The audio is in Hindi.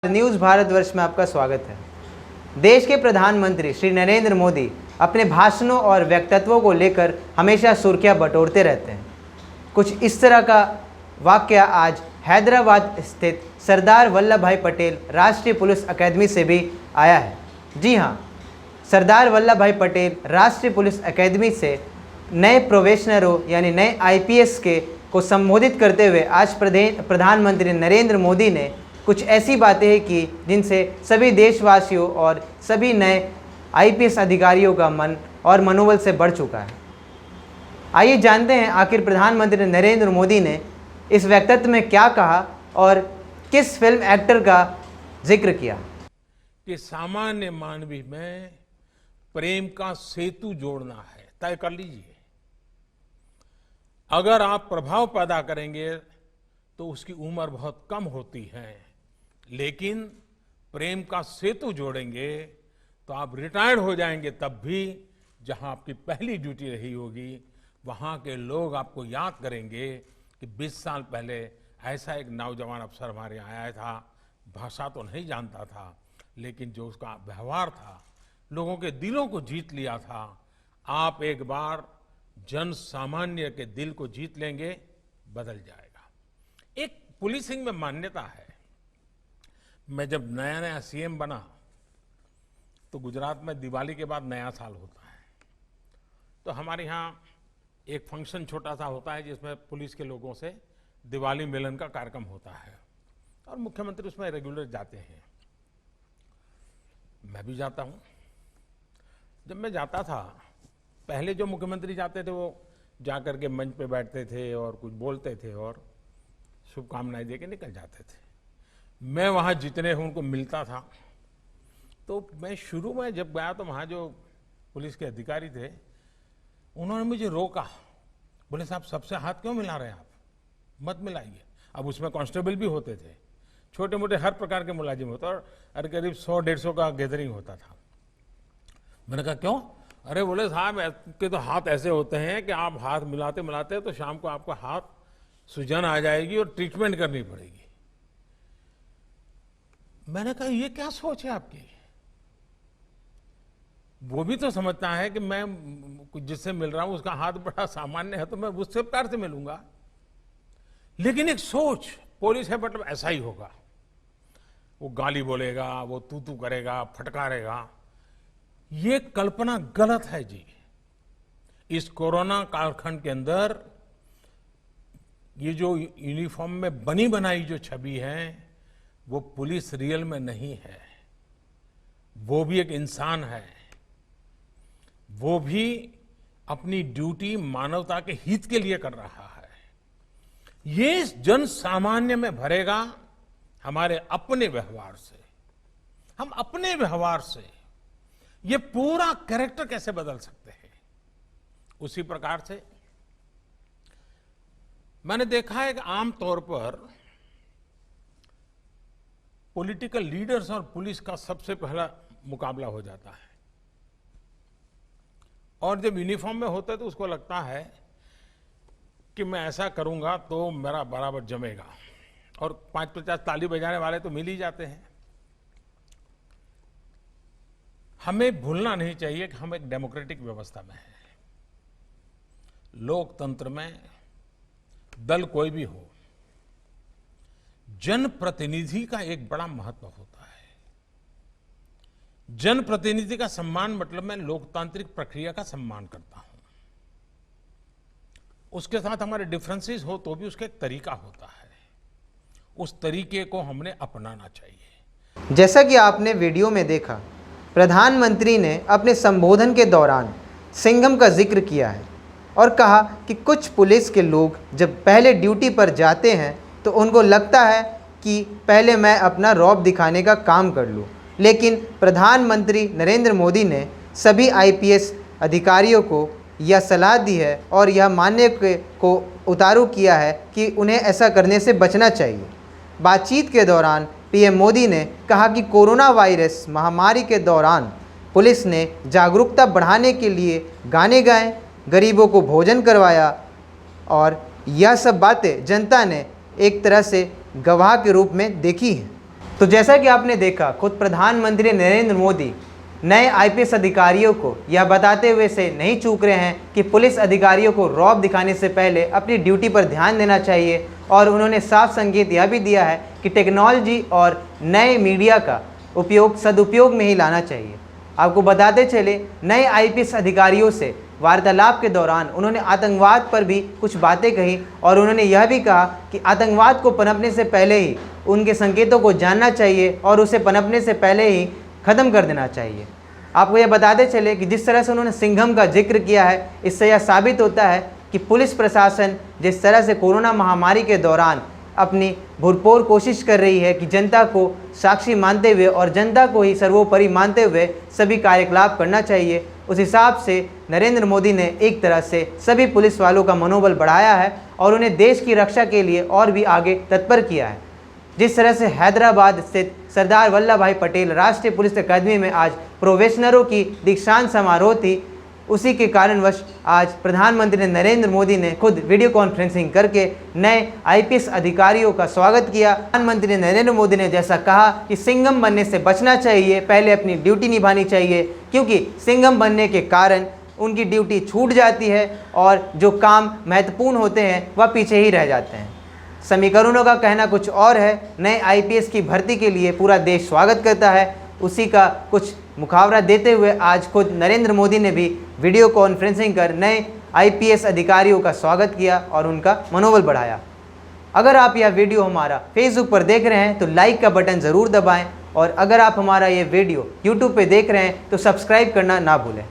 न्यूज़ भारतवर्ष में आपका स्वागत है। देश के प्रधानमंत्री श्री नरेंद्र मोदी अपने भाषणों और वक्तव्यों को लेकर हमेशा सुर्खियां बटोरते रहते हैं। कुछ इस तरह का वाकया आज हैदराबाद स्थित सरदार वल्लभ भाई पटेल राष्ट्रीय पुलिस अकेडमी से भी आया है। जी हाँ, सरदार वल्लभ भाई पटेल राष्ट्रीय पुलिस अकेडमी से नए प्रोबेशनरों यानी नए आईपीएस को संबोधित करते हुए आज प्रधानमंत्री नरेंद्र मोदी ने कुछ ऐसी बातें की जिनसे सभी देशवासियों और सभी नए आईपीएस अधिकारियों का मन और मनोबल से बढ़ चुका है। आइए जानते हैं आखिर प्रधानमंत्री नरेंद्र मोदी ने इस वक्तव्य में क्या कहा और किस फिल्म एक्टर का जिक्र किया। कि सामान्य मानवी में प्रेम का सेतु जोड़ना है, तय कर लीजिए। अगर आप प्रभाव पैदा करेंगे तो उसकी उम्र बहुत कम होती है, लेकिन प्रेम का सेतु जोड़ेंगे तो आप रिटायर्ड हो जाएंगे, तब भी जहां आपकी पहली ड्यूटी रही होगी वहां के लोग आपको याद करेंगे कि 20 साल पहले ऐसा एक नौजवान अफसर हमारे यहाँ आया था, भाषा तो नहीं जानता था, लेकिन जो उसका व्यवहार था लोगों के दिलों को जीत लिया था। आप एक बार जन सामान्य के दिल को जीत लेंगे, बदल जाएगा। एक पुलिसिंग में मान्यता है। मैं जब नया नया सीएम बना तो गुजरात में दिवाली के बाद नया साल होता है, तो हमारे यहाँ एक फंक्शन छोटा सा होता है जिसमें पुलिस के लोगों से दिवाली मिलन का कार्यक्रम होता है और मुख्यमंत्री उसमें रेगुलर जाते हैं। मैं भी जाता हूँ। जब मैं जाता था, पहले जो मुख्यमंत्री जाते थे वो जाकर के मंच पे बैठते थे और कुछ बोलते थे और शुभकामनाएं देके निकल जाते थे। मैं वहाँ जितने उनको मिलता था, तो मैं शुरू में जब गया तो वहाँ जो पुलिस के अधिकारी थे उन्होंने मुझे रोका, बोले साहब सबसे हाथ क्यों मिला रहे हैं आप, मत मिलाइए। अब उसमें कांस्टेबल भी होते थे, छोटे मोटे हर प्रकार के मुलाजिम होते और करीब 100-150 का गैदरिंग होता था। मैंने कहा क्यों? अरे बोले साहब के तो हाथ ऐसे होते हैं कि आप हाथ मिलाते मिलाते तो शाम को आपका हाथ सूजन आ जाएगी और ट्रीटमेंट करनी पड़ेगी। मैंने कहा ये क्या सोच है आपकी? वो भी तो समझता है कि मैं जिससे मिल रहा हूं उसका हाथ बड़ा सामान्य है तो मैं उससे प्यार से मिलूंगा, लेकिन एक सोच पुलिस है मतलब ऐसा ही होगा। वो गाली बोलेगा, वो तू तू करेगा, फटकारेगा, ये कल्पना गलत है जी। इस कोरोना कालखंड के अंदर ये जो यूनिफॉर्म में बनी बनाई जो छवि है वो पुलिस रियल में नहीं है। वो भी एक इंसान है, वो भी अपनी ड्यूटी मानवता के हित के लिए कर रहा है। ये जन सामान्य में भरेगा हमारे अपने व्यवहार से। हम अपने व्यवहार से ये पूरा कैरेक्टर कैसे बदल सकते हैं। उसी प्रकार से मैंने देखा है कि आमतौर पर पॉलिटिकल लीडर्स और पुलिस का सबसे पहला मुकाबला हो जाता है, और जब यूनिफॉर्म में होता है तो उसको लगता है कि मैं ऐसा करूंगा तो मेरा बराबर जमेगा, और 5-50 ताली बजाने वाले तो मिल ही जाते हैं। हमें भूलना नहीं चाहिए कि हम एक डेमोक्रेटिक व्यवस्था में हैं। लोकतंत्र में दल कोई भी हो, जनप्रतिनिधि का एक बड़ा महत्व होता है। जनप्रतिनिधि का सम्मान मतलब मैं लोकतांत्रिक प्रक्रिया का सम्मान करता हूं। उसके साथ हमारे डिफरेंसेस हो तो भी उसका एक तरीका होता है, उस तरीके को हमने अपनाना चाहिए। जैसा कि आपने वीडियो में देखा, प्रधानमंत्री ने अपने संबोधन के दौरान सिंघम का जिक्र किया है और कहा कि कुछ पुलिस के लोग जब पहले ड्यूटी पर जाते हैं तो उनको लगता है कि पहले मैं अपना रौब दिखाने का काम कर लूं, लेकिन प्रधानमंत्री नरेंद्र मोदी ने सभी आईपीएस अधिकारियों को यह सलाह दी है और यह मानने को उतारू किया है कि उन्हें ऐसा करने से बचना चाहिए। बातचीत के दौरान पीएम मोदी ने कहा कि कोरोना वायरस महामारी के दौरान पुलिस ने जागरूकता बढ़ाने के लिए गाने गाए, गरीबों को भोजन करवाया और यह सब बातें जनता ने एक तरह से गवाह के रूप में देखी है। तो जैसा कि आपने देखा, खुद प्रधानमंत्री नरेंद्र मोदी नए आईपीएस अधिकारियों को यह बताते हुए से नहीं चूक रहे हैं कि पुलिस अधिकारियों को रौब दिखाने से पहले अपनी ड्यूटी पर ध्यान देना चाहिए, और उन्होंने साफ संकेत यह भी दिया है कि टेक्नोलॉजी और नए मीडिया का उपयोग सदुपयोग में ही लाना चाहिए। आपको बताते चले, नए आईपीएस अधिकारियों से वार्तालाप के दौरान उन्होंने आतंकवाद पर भी कुछ बातें कही, और उन्होंने यह भी कहा कि आतंकवाद को पनपने से पहले ही उनके संकेतों को जानना चाहिए और उसे पनपने से पहले ही ख़त्म कर देना चाहिए। आपको यह बताते चले कि जिस तरह से उन्होंने सिंघम का जिक्र किया है, इससे यह साबित होता है कि पुलिस प्रशासन जिस तरह से कोरोना महामारी के दौरान अपनी भरपूर कोशिश कर रही है कि जनता को साक्षी मानते हुए और जनता को ही सर्वोपरि मानते हुए सभी कार्यकलाप करना चाहिए, उस हिसाब से नरेंद्र मोदी ने एक तरह से सभी पुलिस वालों का मनोबल बढ़ाया है और उन्हें देश की रक्षा के लिए और भी आगे तत्पर किया है। जिस तरह से हैदराबाद स्थित सरदार वल्लभ भाई पटेल राष्ट्रीय पुलिस अकादमी में आज प्रोबेशनरों की दीक्षांत समारोह थी, उसी के कारणवश आज प्रधानमंत्री नरेंद्र मोदी ने खुद वीडियो कॉन्फ्रेंसिंग करके नए आईपीएस अधिकारियों का स्वागत किया। प्रधानमंत्री नरेंद्र मोदी ने जैसा कहा कि सिंघम बनने से बचना चाहिए, पहले अपनी ड्यूटी निभानी चाहिए, क्योंकि सिंघम बनने के कारण उनकी ड्यूटी छूट जाती है और जो काम महत्वपूर्ण होते हैं वह पीछे ही रह जाते हैं। समीकरणों का कहना कुछ और है। नए आईपीएस की भर्ती के लिए पूरा देश स्वागत करता है, उसी का कुछ मुखावरा देते हुए आज खुद नरेंद्र मोदी ने भी वीडियो कॉन्फ्रेंसिंग कर नए आईपीएस अधिकारियों का स्वागत किया और उनका मनोबल बढ़ाया। अगर आप यह वीडियो हमारा फेसबुक पर देख रहे हैं तो लाइक का बटन ज़रूर दबाएं, और अगर आप हमारा ये वीडियो यूट्यूब पे देख रहे हैं तो सब्सक्राइब करना ना भूलें।